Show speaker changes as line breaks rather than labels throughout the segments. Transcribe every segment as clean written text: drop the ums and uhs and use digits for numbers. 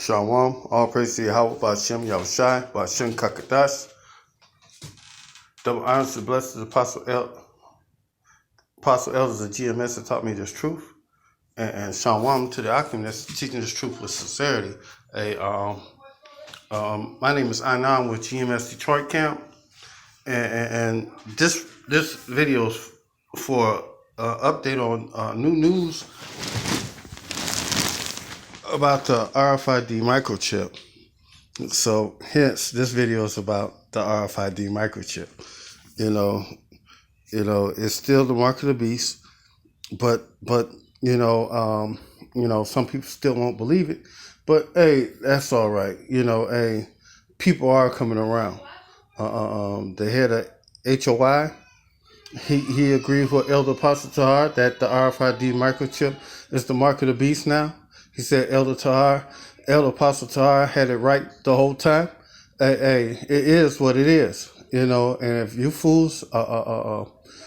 Shalom, all praise to Yahweh, Ba'Shem Yahushai, Ba'Shem Kakadash. Double honors to the blessed Apostle Elders of GMS that taught me this truth. And Shalom to the Akim that's teaching this truth with sincerity. My name is Anan with GMS Detroit Camp. And this video is for update on new news about the RFID microchip. So hence this video is about the RFID microchip. It's still the mark of the beast, but some people still won't believe it. But hey, that's all right. People are coming around. The head of HOI, he agrees with Elder Apostle Tahar that the RFID microchip is the mark of the beast now. He said Elder Apostle Tahar had it right the whole time. Hey, it is what it is, and if you fools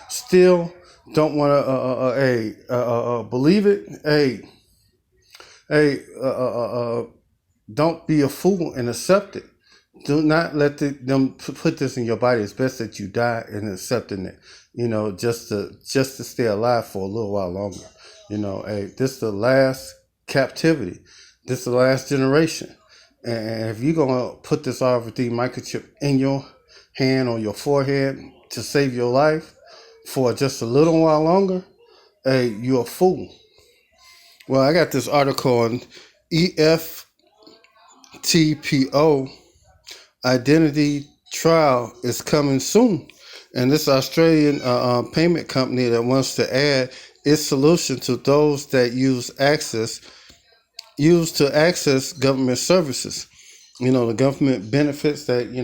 still don't want to believe it, don't be a fool and accept it. Do not let them put this in your body. It's best that you die in accepting it, just to stay alive for a little while longer. This is the last captivity. This is the last generation. And if you're going to put this RFID microchip in your hand or your forehead to save your life for just a little while longer, you're a fool. Well, I got this article on EFTPO identity trial is coming soon. And this Australian payment company that wants to add its solution to those that use to access government services. The government benefits that a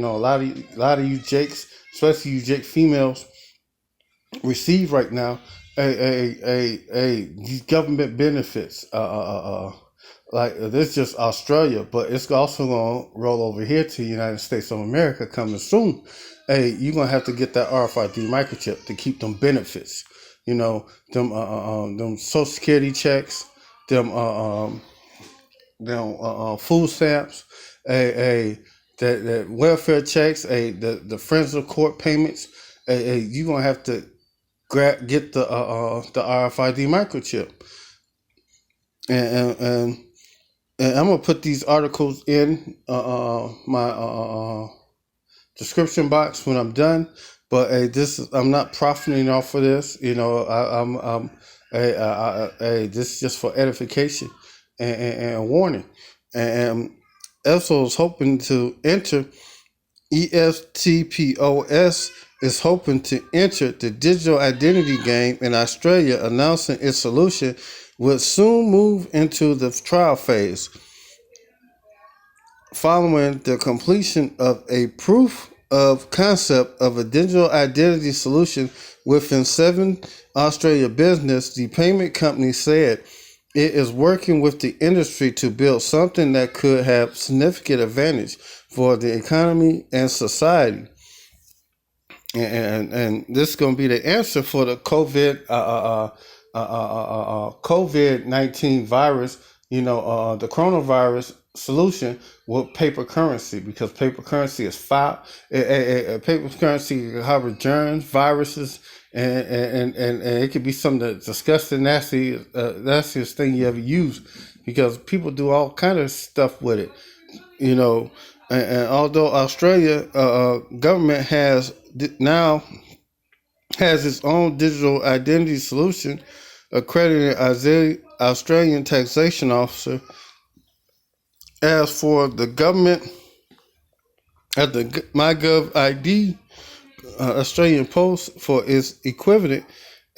lot of you jakes, especially you jake females, receive right now. These government benefits. Like this is just Australia, but it's also gonna roll over here to the United States of America coming soon. You're gonna have to get that RFID microchip to keep them benefits. Them Social Security checks, them food stamps, that welfare checks, the Friends of Court payments. You're gonna have to get the RFID microchip, and I'm gonna put these articles in my description box when I'm done. But I'm not profiting off of this. This is just for edification and warning. And also is hoping to enter EFTPOS is hoping to enter the digital identity game in Australia, announcing its solution will soon move into the trial phase following the completion of a proof of concept of a digital identity solution within 7 Australia business. The payment company said it is working with the industry to build something that could have significant advantage for the economy and society. And this is going to be the answer for the COVID-19 virus, the coronavirus solution with paper currency, because paper currency is paper currency can cover germs, viruses, and it could be some of the disgusting, nastiest thing you ever use, because people do all kind of stuff with it, and although Australia government now has its own digital identity solution, accredited Australian taxation officer. As for the government, at the MyGov ID Australian Post for its equivalent,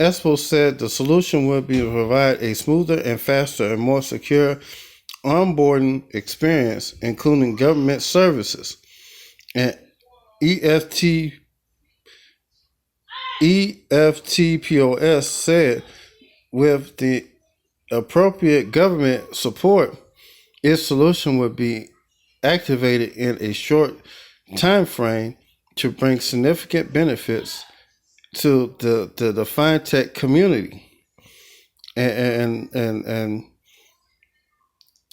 Expo said the solution would be to provide a smoother and faster and more secure onboarding experience, including government services. And EFTPOS said with the appropriate government support, its solution would be activated in a short time frame to bring significant benefits to the fintech community. And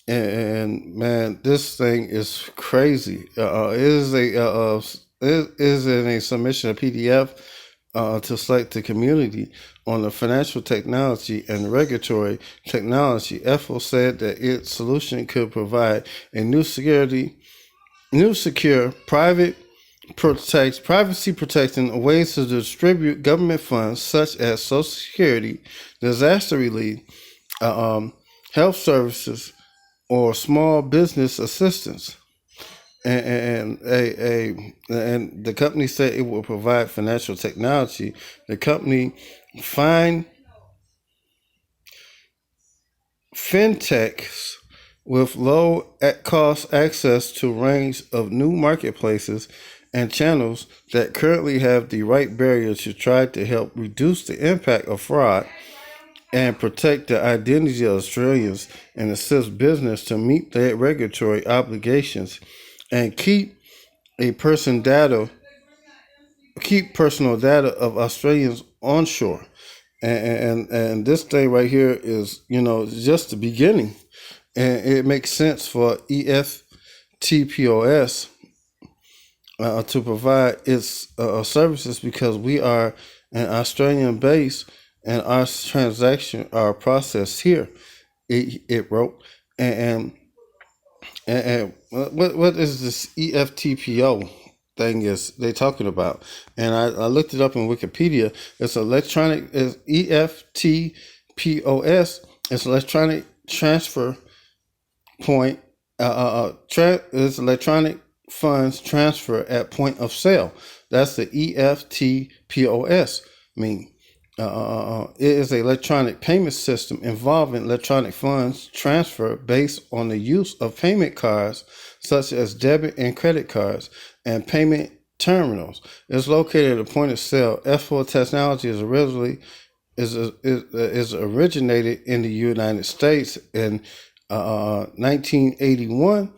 and man, this thing is crazy. It is in a submission of PDF to select the community on the financial technology and regulatory technology. EFL said that its solution could provide a new secure, privacy protecting ways to distribute government funds such as Social Security, disaster relief, health services, or small business assistance. And the company said it will provide financial technology. The company find fintechs with low cost access to a range of new marketplaces and channels that currently have the right barrier to try to help reduce the impact of fraud and protect the identity of Australians and assist business to meet their regulatory obligations and keep personal data of Australians onshore. And this thing right here is, just the beginning. And it makes sense for EFTPOS to provide its services because we are an Australian base and our transaction are processed here. It wrote, and what is this EFTPO thing is they talking about? And I looked it up in Wikipedia. It's EFTPOS. It's electronic transfer point. It's electronic funds transfer at point of sale. That's the EFTPOS. It is an electronic payment system involving electronic funds transfer based on the use of payment cards such as debit and credit cards and payment terminals. It's located at a point of sale. F4 technology is originated in the United States in 1981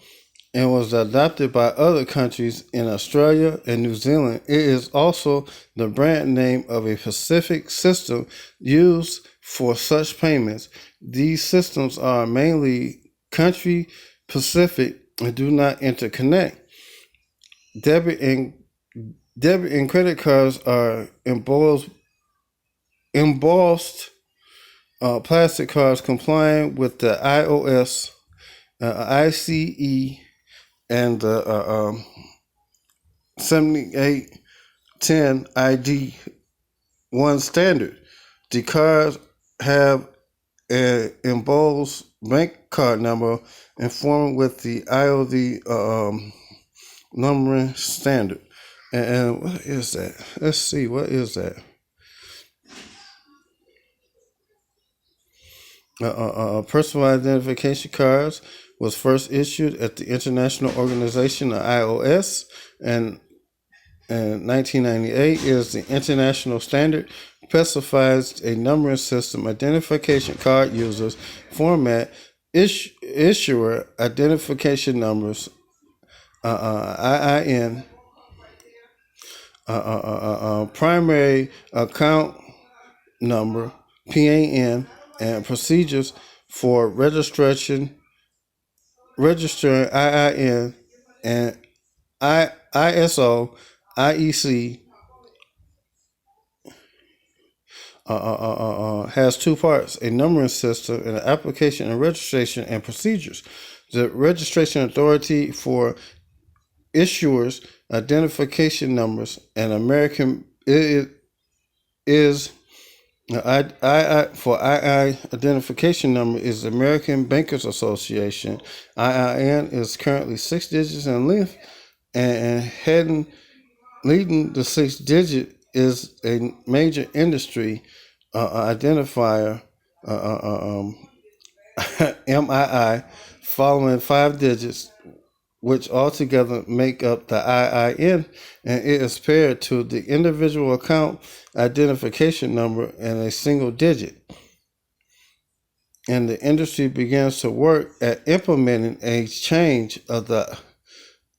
and was adopted by other countries in Australia and New Zealand. It is also the brand name of a Pacific system used for such payments. These systems are mainly country Pacific and do not interconnect. Debit and credit cards are embossed plastic cards complying with the iOS, ICE, and the 7810 ID 1 standard. The cards have an embossed bank card number informed with the IOD numbering standard. And what is that? Let's see, what is that? Personal identification cards was first issued at the International Organization of iOS, and 1998 is the international standard specifies a numbering system identification card users format issuer identification numbers IIN primary account number PAN and procedures for registering IIN and ISO IEC has two parts: a numbering system and an application and registration and procedures. The registration authority for issuers identification numbers and American is for II identification number is American Bankers Association. IIN is currently 6 digits in length and leading the 6 digit is a major industry identifier MII following 5 digits which altogether make up the IIN, and it is paired to the individual account identification number in a single digit. And the industry begins to work at implementing a change of the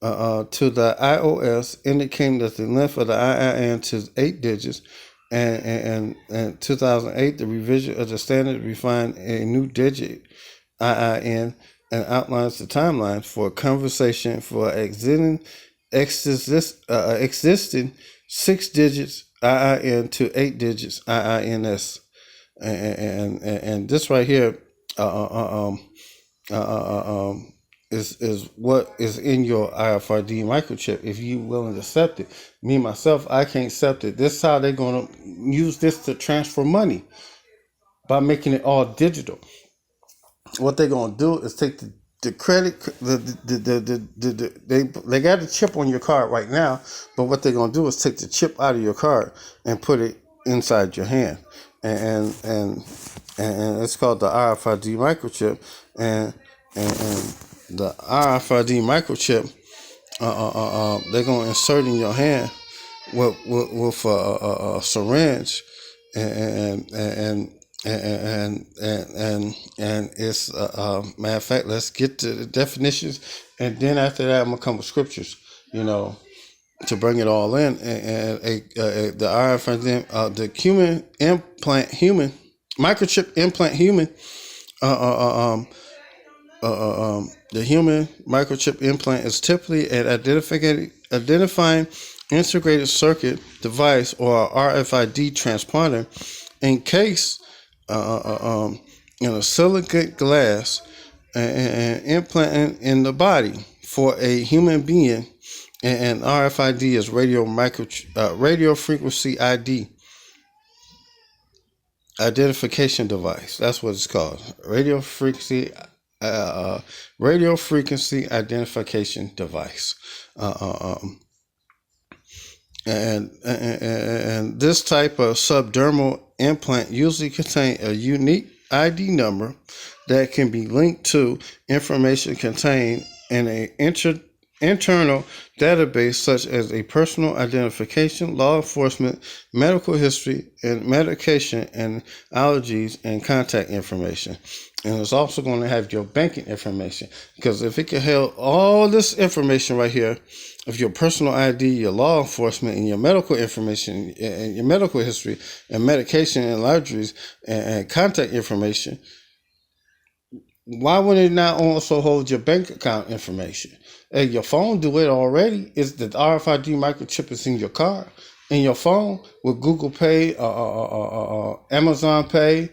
to the iOS, indicating that the length of the IIN to 8 digits. And in 2008, the revision of the standard refined a new digit IIN and outlines the timeline for a conversation for existing 6 digits IIN to 8 digits IINS. And this right here is what is in your RFID microchip. If you willing to accept it, me myself, I can't accept it. This is how they're gonna use this to transfer money by making it all digital. What they're gonna do is take the credit, they got a chip on your card right now, but what they're gonna do is take the chip out of your card and put it inside your hand, and it's called the RFID microchip, and the RFID microchip, they're gonna insert in your hand with a syringe, and it's matter of fact, let's get to the definitions, and then after that I'm gonna come with scriptures, to bring it all in. And the RFID, the human microchip implant human, the human microchip implant is typically an identifying integrated circuit device or RFID transponder encased in a silicate glass and implanted in the body for a human being. And RFID is radio frequency ID identification device. That's what it's called. Radio frequency identification device. And this type of subdermal implant usually contains a unique ID number that can be linked to information contained in an internal database such as a personal identification, law enforcement, medical history, and medication and allergies and contact information. And it's also going to have your banking information, because if it can hold all this information right here of your personal ID, your law enforcement, and your medical information, and your medical history, and medication and allergies and contact information, why would it not also hold your bank account information? And your phone do it already. Is the RFID microchip is in your car, in your phone, with Google Pay, Amazon Pay,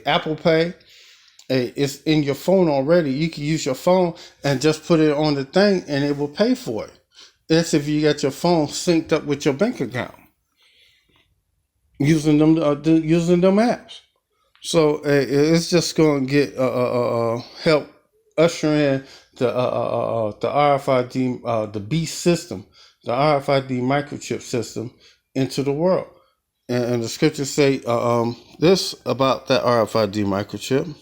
Apple Pay. It's in your phone already. You can use your phone and just put it on the thing, and it will pay for it. That's if you got your phone synced up with your bank account, using them apps. So it's just going to get help usher in the RFID, the beast system, the RFID microchip system into the world. And the scriptures say this about that RFID microchip.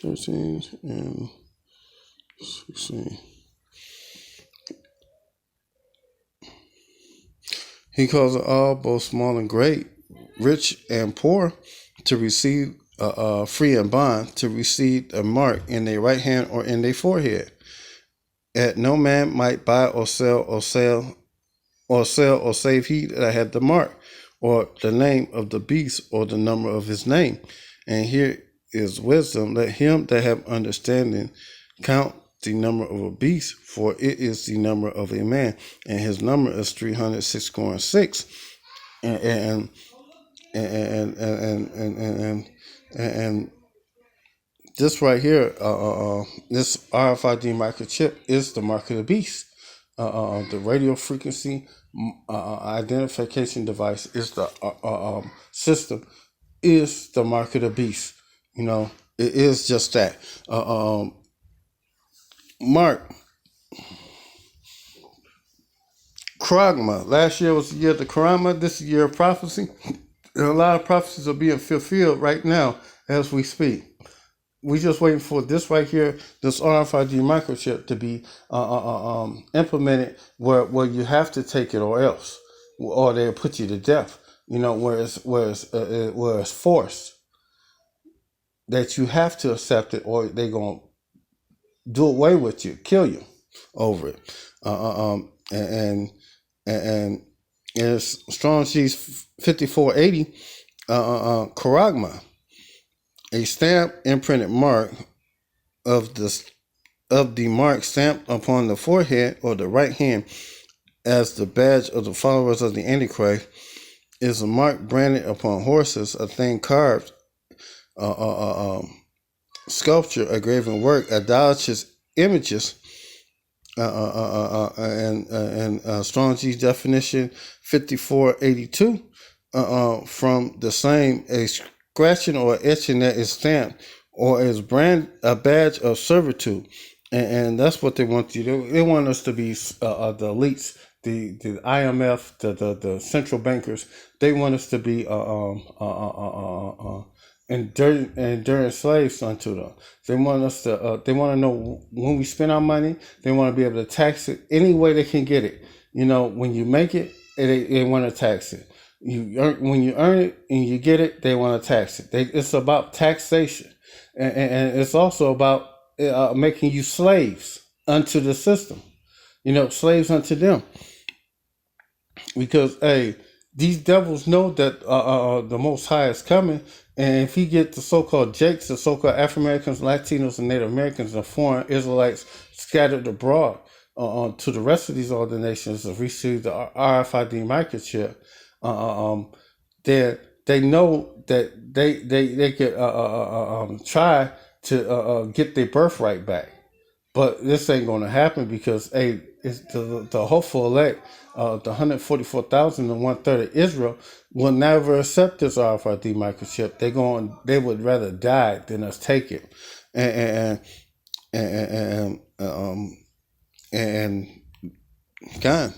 And 16. He calls it all, both small and great, rich and poor, to receive free and bond, to receive a mark in their right hand or in their forehead. That no man might buy or sell or save he that had the mark, or the name of the beast, or the number of his name. And here is wisdom. Let him that have understanding count the number of a beast, for it is the number of a man, and his number is 306. And this right here, this RFID microchip is the mark of the beast. The radio frequency identification device is the system, is the mark of the beast. It is just that. Mark Kragma. Last year was the year of the Karama. This is the year of prophecy. And a lot of prophecies are being fulfilled right now as we speak. we just waiting for this right here, this RFID microchip to be implemented where you have to take it or else, or they'll put you to death. Where it's forced that you have to accept it, or they're gonna do away with you, kill you over it. And it's Strong G's 5480 Charagma, a stamp imprinted mark of the mark stamped upon the forehead or the right hand as the badge of the followers of the Antichrist, is a mark branded upon horses, a thing carved, sculpture, a graven work, idolatrous images, and Strong G's definition 5482 from the same, a scratching or etching that is stamped or is a badge of servitude, and that's what they want you to do. They want us to be the elites, the IMF, the central bankers. They want us to be enduring slaves unto them. They want us to. They want to know when we spend our money. They want to be able to tax it any way they can get it. When you make it, they want to tax it. When you earn it and you get it, they want to tax it. It's about taxation, and it's also about making you slaves unto the system. Slaves unto them. Because these devils know that the Most High is coming, and if he get the so-called Jakes, the so-called African Americans, Latinos, and Native Americans, and foreign Israelites scattered abroad to the rest of these other nations have received the RFID microchip, they know that they could try to get their birthright back. But this ain't going to happen because it's the hopeful elect, the 144,000 and 1/3 of Israel will never accept this RFID microchip. They would rather die than us take it, and God,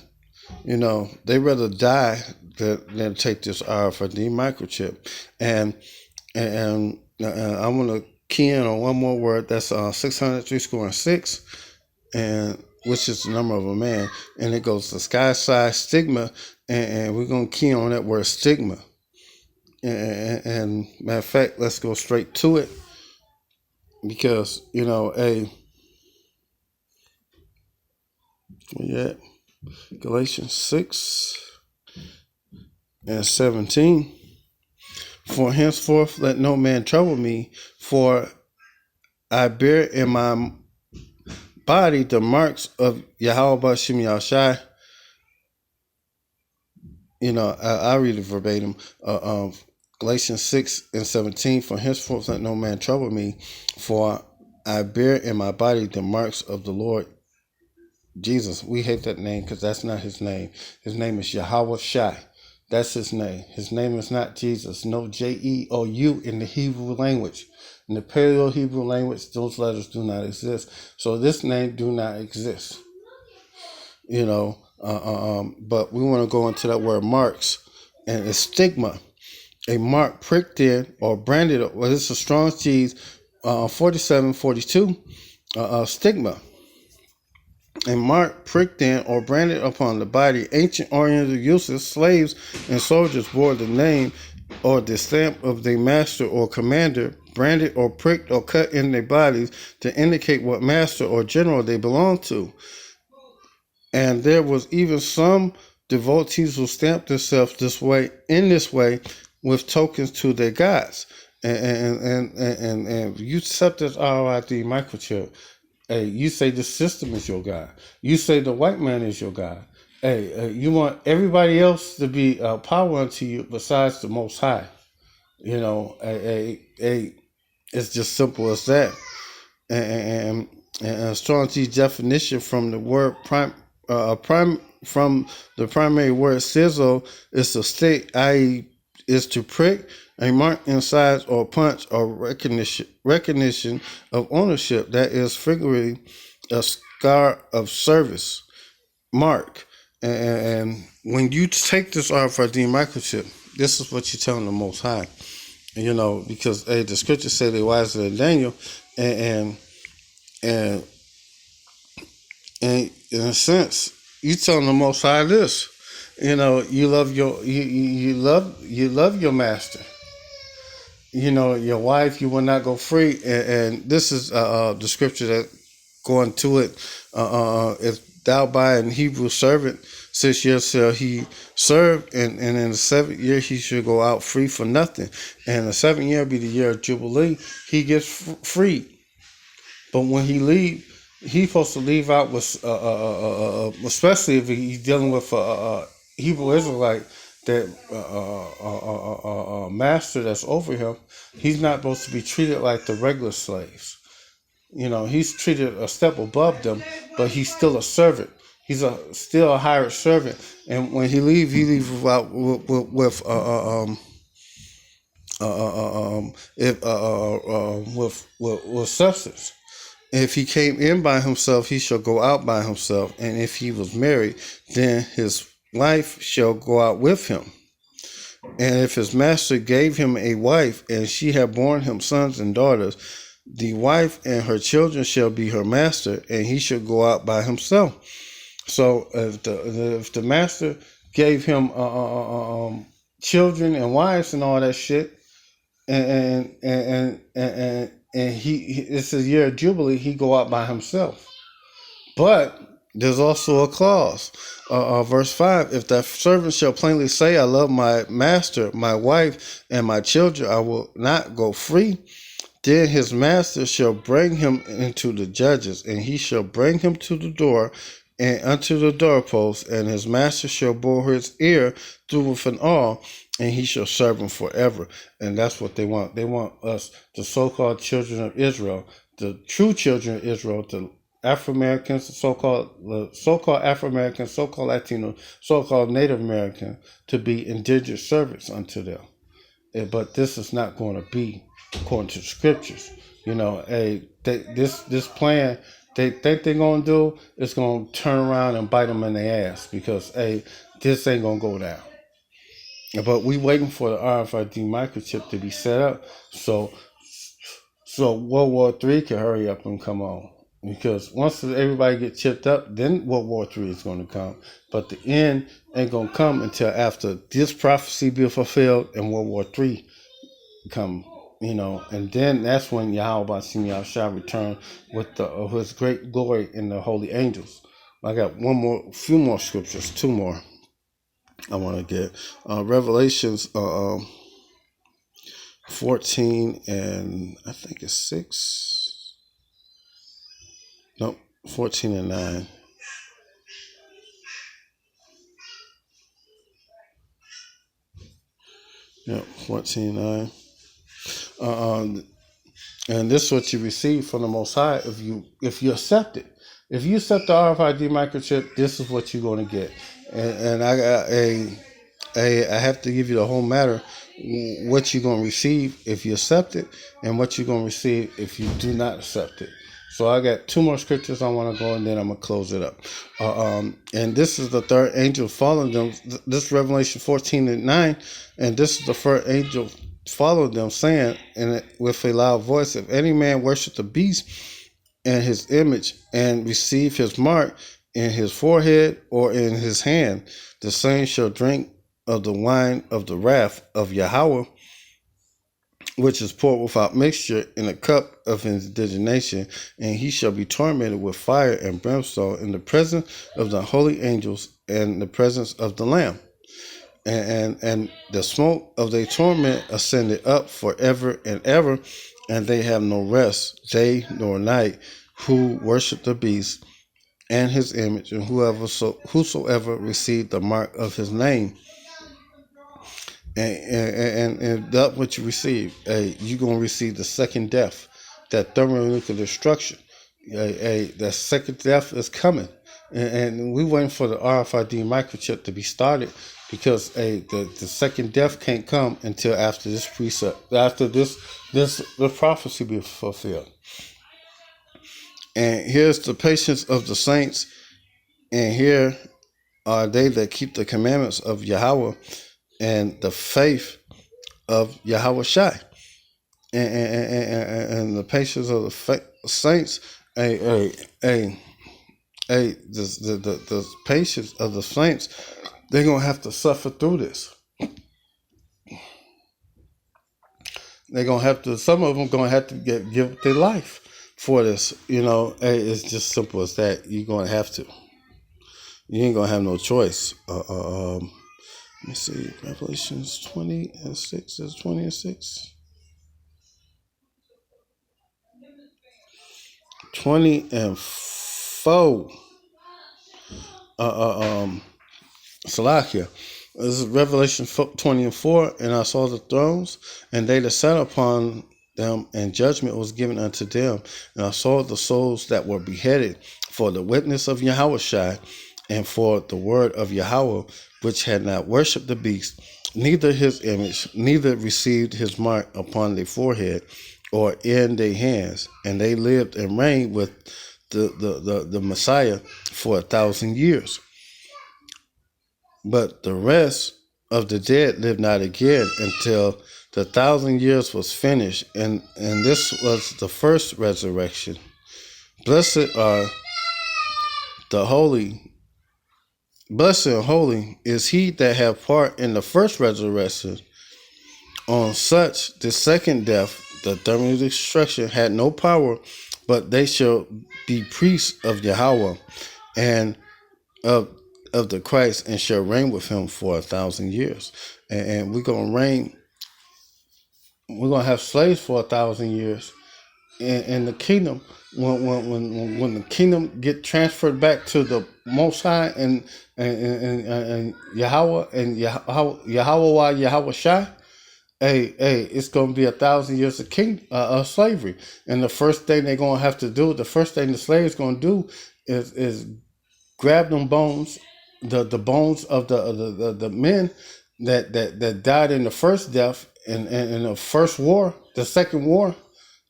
they rather die than take this RFID microchip, and I want to key in on one more word. That's 606, and which is the number of a man, and it goes to sky size stigma, and we're gonna key on that word stigma. And matter of fact, let's go straight to it, because Galatians 6:17. For henceforth let no man trouble me, for I bear in my body the marks of Yahweh Bashim Yahshai. I read it verbatim. Galatians 6:17. For henceforth let no man trouble me, for I bear in my body the marks of the Lord Jesus. We hate that name because that's not his name. His name is Yahweh Shai. That's his name. His name is not Jesus. No Jeou in the Hebrew language. In the Paleo-Hebrew language, those letters do not exist. So this name do not exist. But we want to go into that word marks, and it's stigma. A mark pricked in or branded. Well, this is Strong G's 4742 stigma. A mark pricked in or branded upon the body. Ancient Oriental uses, slaves and soldiers bore the name or the stamp of their master or commander, branded or pricked or cut in their bodies to indicate what master or general they belonged to. And there was even some devotees who stamped themselves in this way with tokens to their gods. And you accept this RFID microchip. Hey, you say the system is your God. You say the white man is your God. Hey, you want everybody else to be power unto you besides the Most High. It's just simple as that. And Strong G's definition from the word from the primary word sizzle is to stick, i.e., is to prick, a mark in size or punch or recognition of ownership, that is figuratively a scar of service mark. And when you take this RFID microchip, this is what you're telling the Most High. because the scriptures say they're wiser than Daniel, and and and in a sense, you telling the Most High this. You love you love your master. Your wife, you will not go free, and this is the scripture that go into it. If thou buy an Hebrew servant 6 years shall he serve, and in the 7th year he should go out free for nothing. And the 7th year be the year of Jubilee. He gets free. But when he leave, he's supposed to leave out with, especially if he's dealing with a Hebrew Israelite, that master that's over him. He's not supposed to be treated like the regular slaves. He's treated a step above them, but he's still a servant. He's still a hired servant, and when he leaves without with substance. If he came in by himself, he shall go out by himself. And if he was married, then his wife shall go out with him. And if his master gave him a wife, and she had borne him sons and daughters, the wife and her children shall be her master, and he shall go out by himself. So if the master gave him children and wives and all that shit, and it's a year of Jubilee, he go out by himself. But there's also a clause, verse 5, if that servant shall plainly say, I love my master, my wife, and my children, I will not go free, then his master shall bring him into the judges, and he shall bring him to the door and unto the doorpost, and his master shall bore his ear through with an awl, and he shall serve him forever. And that's what they want. They want us, the so-called children of Israel, the true children of Israel, the Afro-Americans, the so-called Afro-Americans, so-called Latino, so-called Native American, to be indigent servants unto them. But this is not going to be according to the scriptures. This plan they think they're going to do is going to turn around and bite them in the ass, because this ain't going to go down. But we waiting for the RFID microchip to be set up so World War III can hurry up and come on. Because once everybody gets chipped up, then World War III is going to come. But the end ain't going to come until after this prophecy be fulfilled and World War III come. And then that's when Yahweh shall return with his great glory in the holy angels. I got few more scriptures, 2 more I want to get. Revelations 14 and I think it's 6. Nope, 14 and 9. Yep, 14 and 9. And this is what you receive from the Most High if you accept it. If you accept the RFID microchip, this is what you're going to get. And I got I have to give you the whole matter, what you're going to receive if you accept it, and what you're going to receive if you do not accept it. So I got 2 more scriptures I want to go, and then I'm going to close it up. And this is the 3rd angel following them. This is Revelation 14 and 9. And this is the 1st angel followed them, saying with a loud voice, if any man worship the beast and his image, and receive his mark in his forehead or in his hand, the same shall drink of the wine of the wrath of Yahweh, which is poured without mixture in a cup of his indignation, and he shall be tormented with fire and brimstone in the presence of the holy angels and the presence of the Lamb. And the smoke of their torment ascended up forever and ever, and they have no rest, day nor night, who worship the beast and his image, and whosoever received the mark of his name. And that's what you receive. You're going to receive the second death, that thermonuclear destruction. That second death is coming. And we waiting for the RFID microchip to be started, because the second death can't come until after this precept, after this prophecy be fulfilled. And here's the patience of the saints, and here are they that keep the commandments of Yahweh, and the faith of Yahweh Shai, and the patience of the saints. The patience of the saints, they're gonna have to suffer through this. They're gonna have to. Some of them gonna have to give their life for this. It's just simple as that. You're gonna have to. You ain't gonna have no choice. Let me see. Revelations 20:6 is 20:6. 20:4. Salakia. This is Revelation 20:4. And I saw the thrones, and they that sat upon them, and judgment was given unto them. And I saw the souls that were beheaded for the witness of Yahushua, and for the word of Yahweh, which had not worshipped the beast, neither his image, neither received his mark upon their forehead or in their hands. And they lived and reigned with the Messiah for 1,000 years. But the rest of the dead lived not again until the 1,000 years was finished, and this was the first resurrection. Blessed are the holy. Blessed and holy is he that have part in the first resurrection. On such the second death, the thermal destruction had no power, but they shall be priests of Yahweh and of the Christ, and shall reign with him for 1,000 years. And we're gonna reign. We're gonna have slaves for 1,000 years in the kingdom. When the kingdom get transferred back to the Most High and Yahweh and Yahweh Shai, it's gonna be 1,000 years of slavery. And the first thing they're gonna have to do, the first thing the slaves gonna do is grab them bones, the bones of the men that died in the first death in the first war, the second war,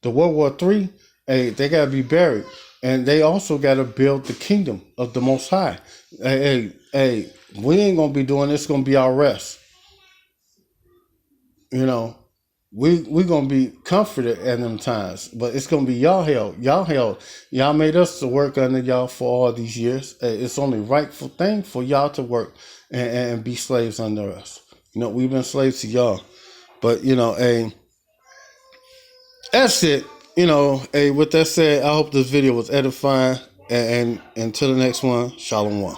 the World War III. They gotta be buried, and they also gotta build the kingdom of the Most High. We ain't gonna be doing this. It's gonna be our rest. We gonna be comforted in them times, but it's gonna be y'all hell. Y'all made us to work under y'all for all these years. It's only rightful thing for y'all to work and be slaves under us. We've been slaves to y'all, but that's it. With that said, I hope this video was edifying, and until the next one, Shalom.